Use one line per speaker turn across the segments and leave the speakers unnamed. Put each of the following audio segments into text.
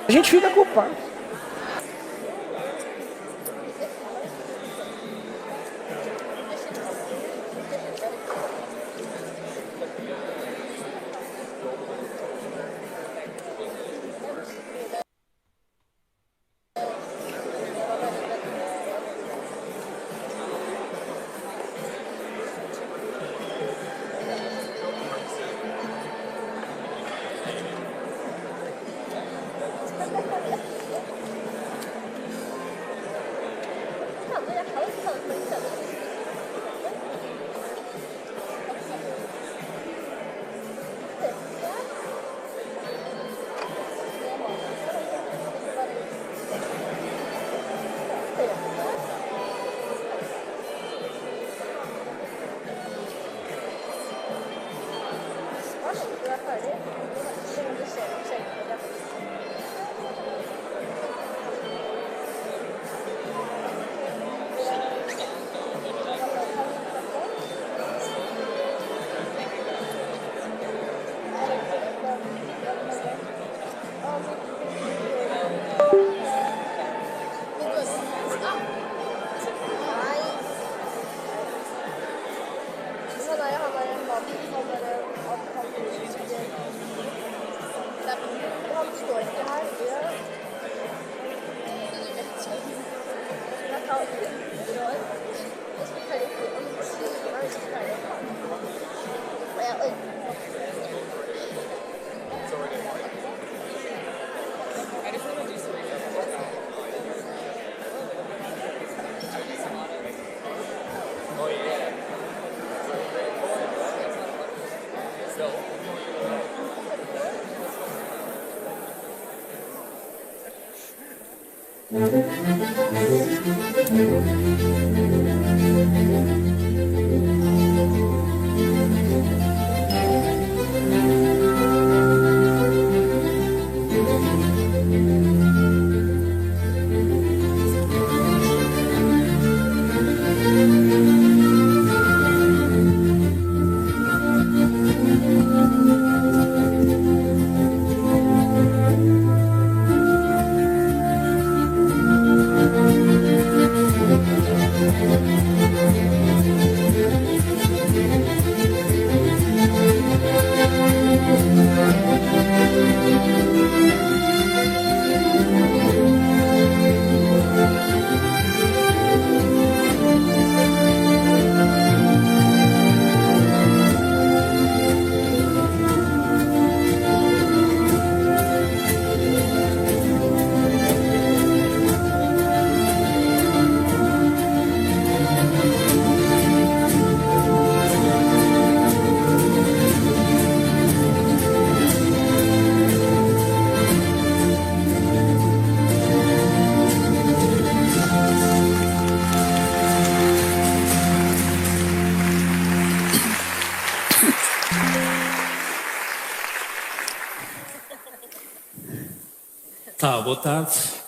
A gente fica culpado.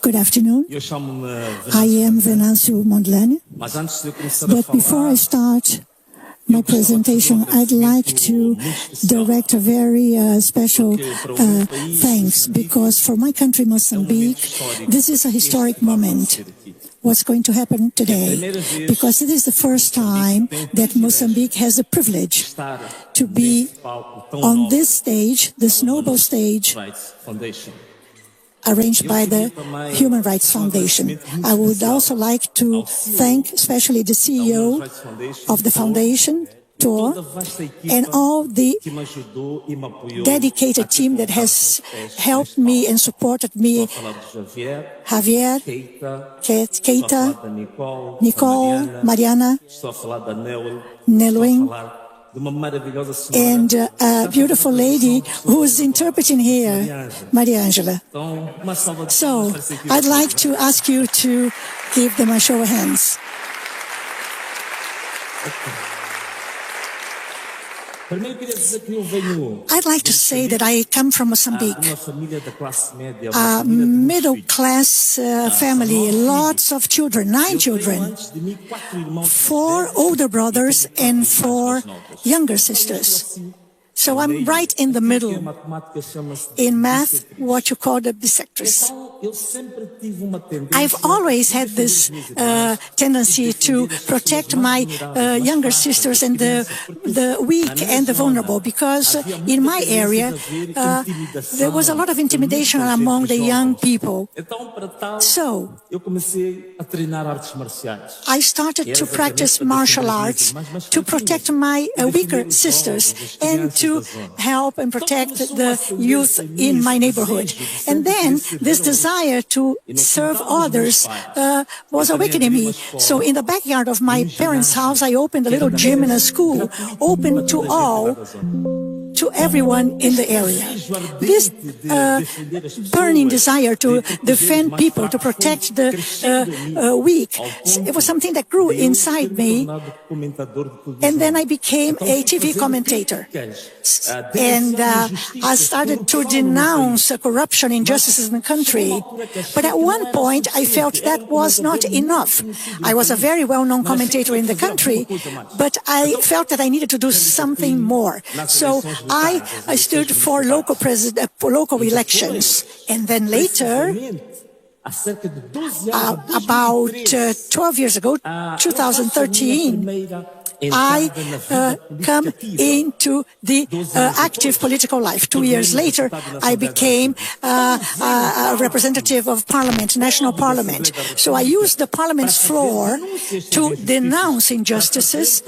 Good afternoon. I am Venancio Mondlane. But before I start my presentation, I'd like to direct a very special thanks, because for my country, Mozambique, this is a historic moment. What's going to happen today? Because it is the first time that Mozambique has the privilege to be on this stage, this noble stage, arranged by the Human Rights Foundation. I would also like to thank especially the CEO of the foundation, Tor, and all the dedicated team that has helped me and supported me, Javier, Keita, Nicole, Mariana, Nelwin, and a beautiful lady who is interpreting here, Maria Angela. So I'd like to ask you to give them a show of hands. I'd like to say that I come from Mozambique, a middle-class family, lots of children, 9 children, 4 older brothers and 4 younger sisters. So I'm right in the middle. In math, what you call the bisectress. I've always had this tendency to protect my younger sisters and the weak and the vulnerable, because in my area there was a lot of intimidation among the young people. So I started to practice martial arts to protect my weaker sisters and to help and protect the youth in my neighborhood. And then this desire to serve others was awakening me. So in the backyard of my parents' house, I opened a little gym in a school, open to all, to everyone in the area. This burning desire to defend people, to protect the weak, it was something that grew inside me. And then I became a TV commentator. And I started to denounce corruption, injustices in the country. But at one point, I felt that was not enough. I was a very well-known commentator in the country, but I felt that I needed to do something more. So I stood for local elections. And then later, about 12 years ago, 2013, I come into the active political life. 2 years later, I became a representative of Parliament, National Parliament. So I used the Parliament's floor to denounce injustices,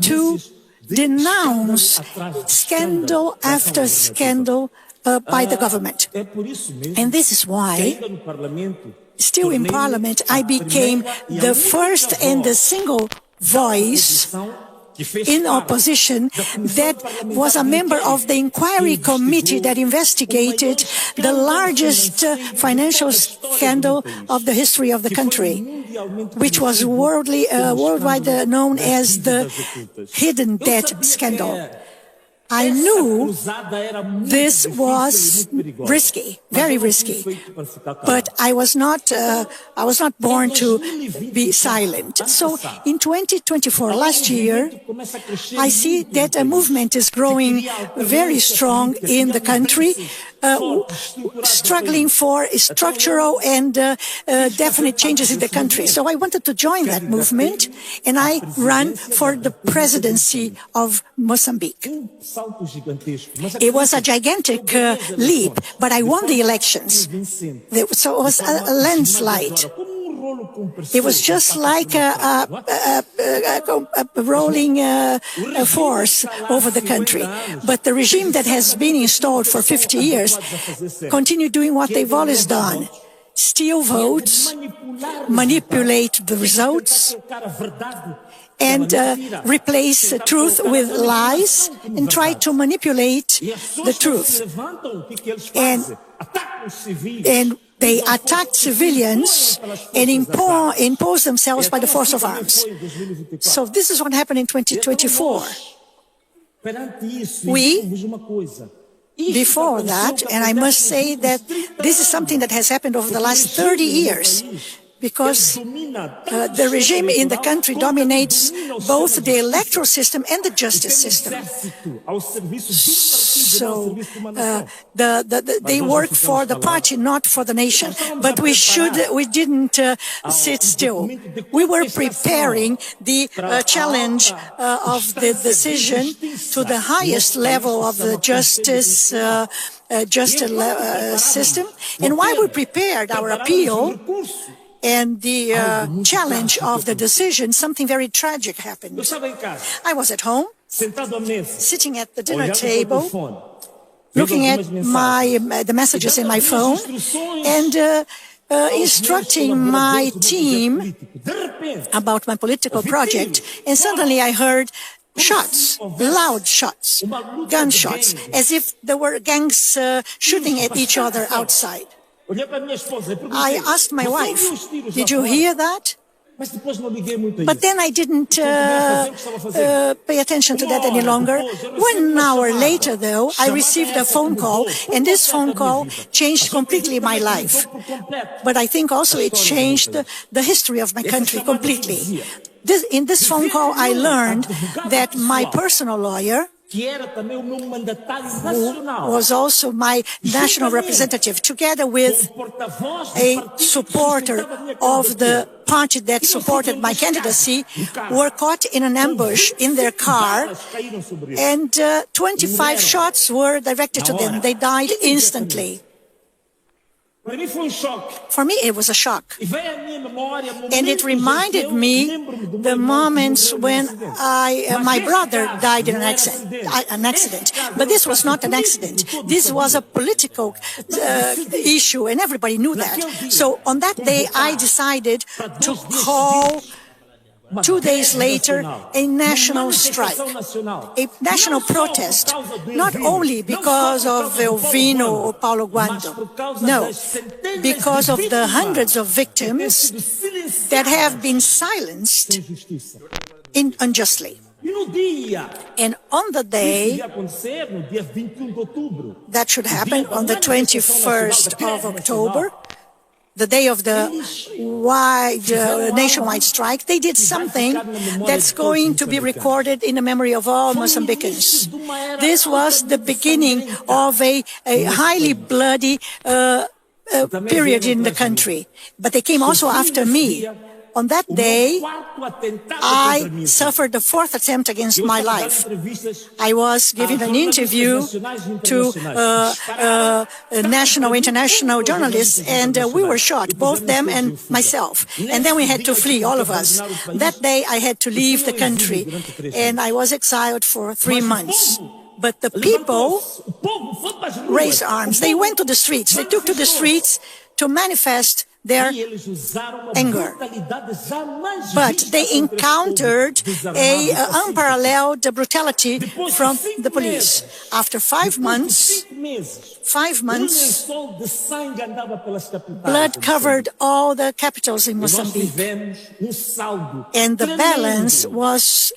to denounce scandal after scandal by the government. And this is why, still in Parliament, I became the first and the single voice in opposition that was a member of the inquiry committee that investigated the largest financial scandal of the history of the country, which was worldwide known as the hidden debt scandal. I knew this was risky, very risky, but I was not born to be silent. So in 2024, last year, I see that a movement is growing very strong in the country, struggling for structural and definite changes in the country. So I wanted to join that movement, and I ran for the presidency of Mozambique. It was a gigantic leap, but I won the elections. So it was a landslide. It was just like a rolling force over the country. But the regime that has been installed for 50 years continue doing what they've always done. Steal votes, manipulate the results, and replace truth with lies and try to manipulate the truth. And they attacked civilians and impose themselves by the force of arms. So this is what happened in 2024. Before that, and I must say that this is something that has happened over the last 30 years, because the regime in the country dominates both the electoral system and the justice system. So they work for the party, not for the nation. But we didn't sit still. We were preparing the challenge of the decision to the highest level of the justice system. And while we prepared our appeal and the challenge of the decision, something very tragic happened. I was at home, sitting at the dinner table, looking at the messages in my phone, and instructing my team about my political project. And suddenly I heard shots, loud shots, gunshots, as if there were gangs shooting at each other outside. I asked my wife, "Did you hear that?" But then I didn't pay attention to that any longer. 1 hour later, though, I received a phone call, and this phone call changed completely my life. But I think also it changed the history of my country completely. In this phone call, I learned that my personal lawyer who was also my national representative, together with a supporter of the party that supported my candidacy, were caught in an ambush in their car, and 25 shots were directed to them. They died instantly. For me, it was a shock. And it reminded me the moments when my brother died in an accident. But this was not an accident. This was a political issue, and everybody knew that. So on that day, I decided to call, 2 days later, a national strike, a national protest, not only because of Elvino or Paulo Guando, no, because of the hundreds of victims that have been silenced unjustly. And on the day that should happen, on the 21st of October, the day of the nationwide strike, they did something that's going to be recorded in the memory of all Mozambicans. This was the beginning of a highly bloody period in the country. But they came also after me. On that day, I suffered the 4th attempt against my life. I was giving an interview to national, international journalists, and we were shot, both them and myself. And then we had to flee, all of us. That day, I had to leave the country, and I was exiled for 3 months. But the people raised arms. They went to the streets. They took to the streets to manifest their anger. But they encountered an unparalleled brutality from the police. After 5 months, blood covered all the capitals in Mozambique. And the balance was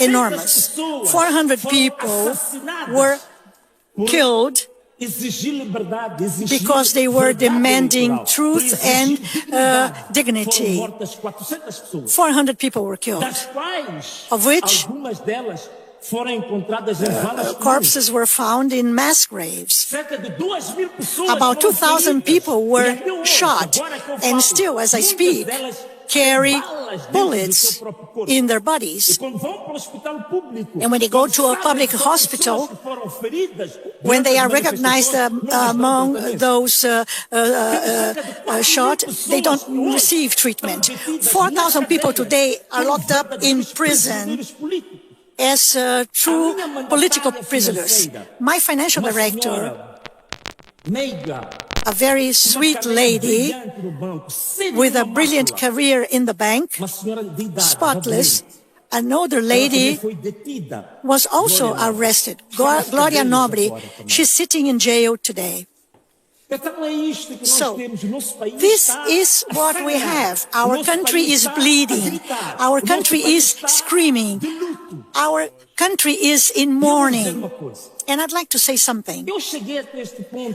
enormous. 400 people were killed because they were demanding truth and dignity. 400 people were killed, of which corpses were found in mass graves. About 2,000 people were shot, and still, as I speak, carry bullets in their bodies. And when they go to a public hospital, when they are recognized among those shot, they don't receive treatment. 4,000 people today are locked up in prison as true political prisoners. My financial director, a very sweet lady with a brilliant career in the bank, spotless. Another lady was also arrested, Gloria Nobre. She's sitting in jail today. So, this is what we have. Our country is bleeding. Our country is screaming. Our country is in mourning. And I'd like to say something.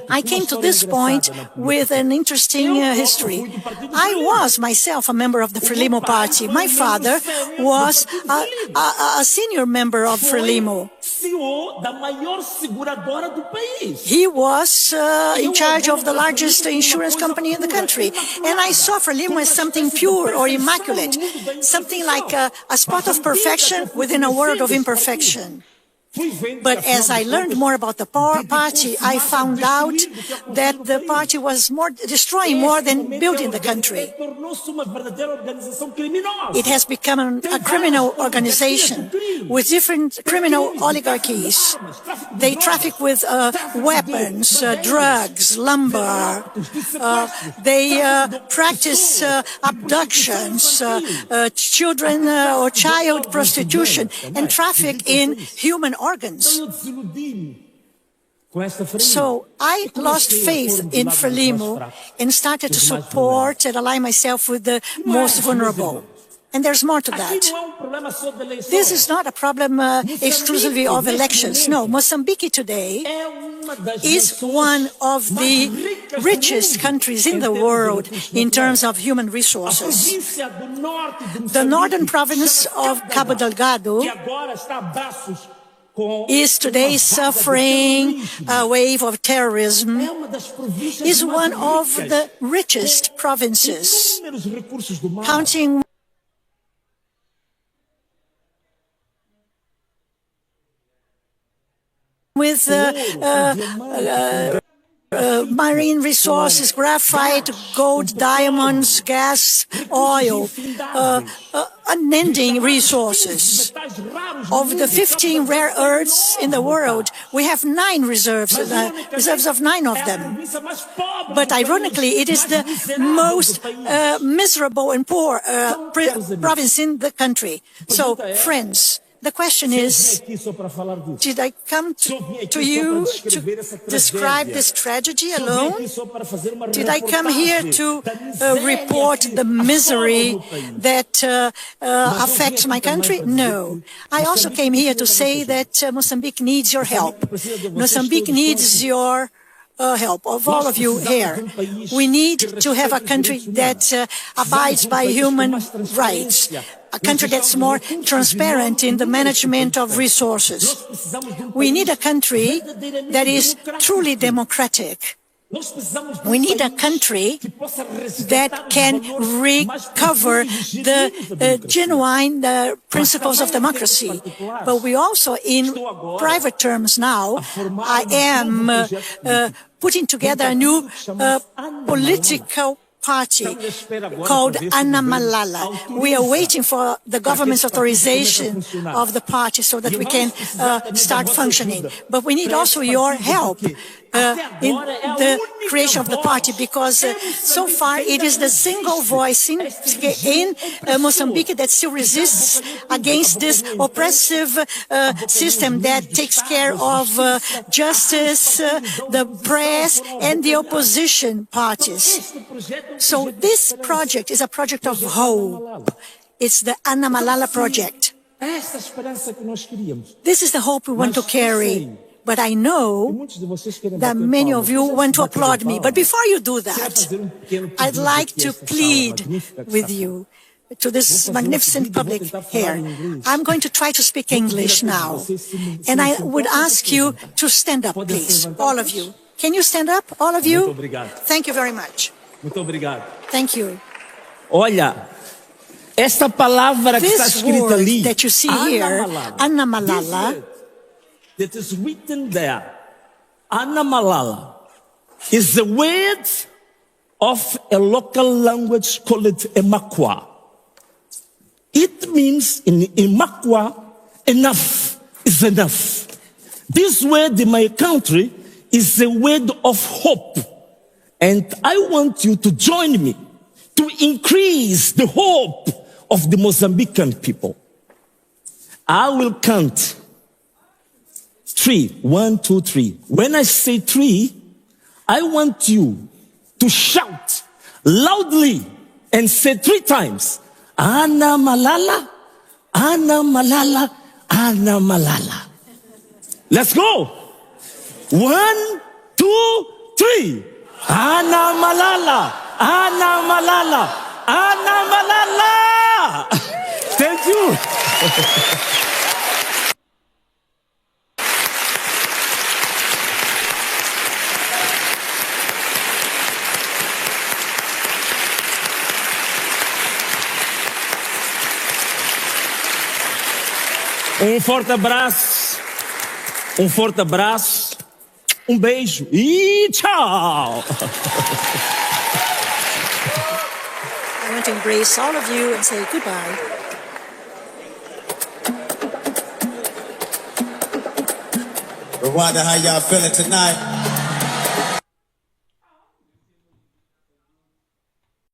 I came to this point with an interesting history. I was myself a member of the Frelimo party. My father was a senior member of Frelimo. He was in charge of the largest insurance company in the country. And I saw Frelimo as something pure or immaculate, something like a spot of perfection within a world of imperfection. But as I learned more about the party, I found out that the party was destroying more than building the country. It has become a criminal organization with different criminal oligarchies. They traffic with weapons, drugs, lumber. They practice abductions, children or child prostitution, and traffic in human organs. So I lost faith in Frelimo and started to support and align myself with the most vulnerable. And there's more to that. This is not a problem exclusively of elections. No, Mozambique today is one of the richest countries in the world in terms of human resources. The northern province of Cabo Delgado is today suffering a wave of terrorism, is one of the richest provinces, counting with marine resources, graphite, gold, diamonds, gas, oil, unending resources. Of the 15 rare earths in the world, we have 9 reserves, reserves of 9 of them. But ironically, it is the most miserable and poor province in the country. So, friends, the question is, did I come to you to describe this tragedy alone? Did I come here to report the misery that affects my country? No. I also came here to say that Mozambique needs your help. Mozambique needs your help of all of you here. We need to have a country that abides by human rights, a country that's more transparent in the management of resources. We need a country that is truly democratic. We need a country that can recover the genuine principles of democracy. But we also, in private terms now, I am putting together a new political party called ANAMALALA. We are waiting for the government's authorization of the party so that we can start functioning. But we need also your help in the creation of the party, because so far it is the single voice in Mozambique that still resists against this oppressive system that takes care of justice, the press, and the opposition parties. So this project is a project of hope. It's the ANAMALALA project. This is the hope we want to carry. But I know that many of you want to applaud me. But before you do that, I'd like to plead with you to this magnificent public here. I'm going to try to speak English now. And I would ask you to stand up, please, all of you. Can you stand up, all of you? Thank you very much. Thank you.
Olha, esta palavra que está escrita ali,
that you see here, ANAMALALA,
that is written there, ANAMALALA, is the word of a local language called Emakwa. It means in Emakwa, enough is enough. This word in my country is a word of hope. And I want you to join me to increase the hope of the Mozambican people. I will count 3. 1, 2, 3. When I say 3, I want you to shout loudly and say 3 times, ANAMALALA, ANAMALALA, ANAMALALA. Let's go. 1, 2, 3. ANAMALALA, ANAMALALA, ANAMALALA. Thank you. Forte abraço, beijo e tchau!
I want to embrace all of you and say goodbye.
Rwanda, how y'all feeling tonight?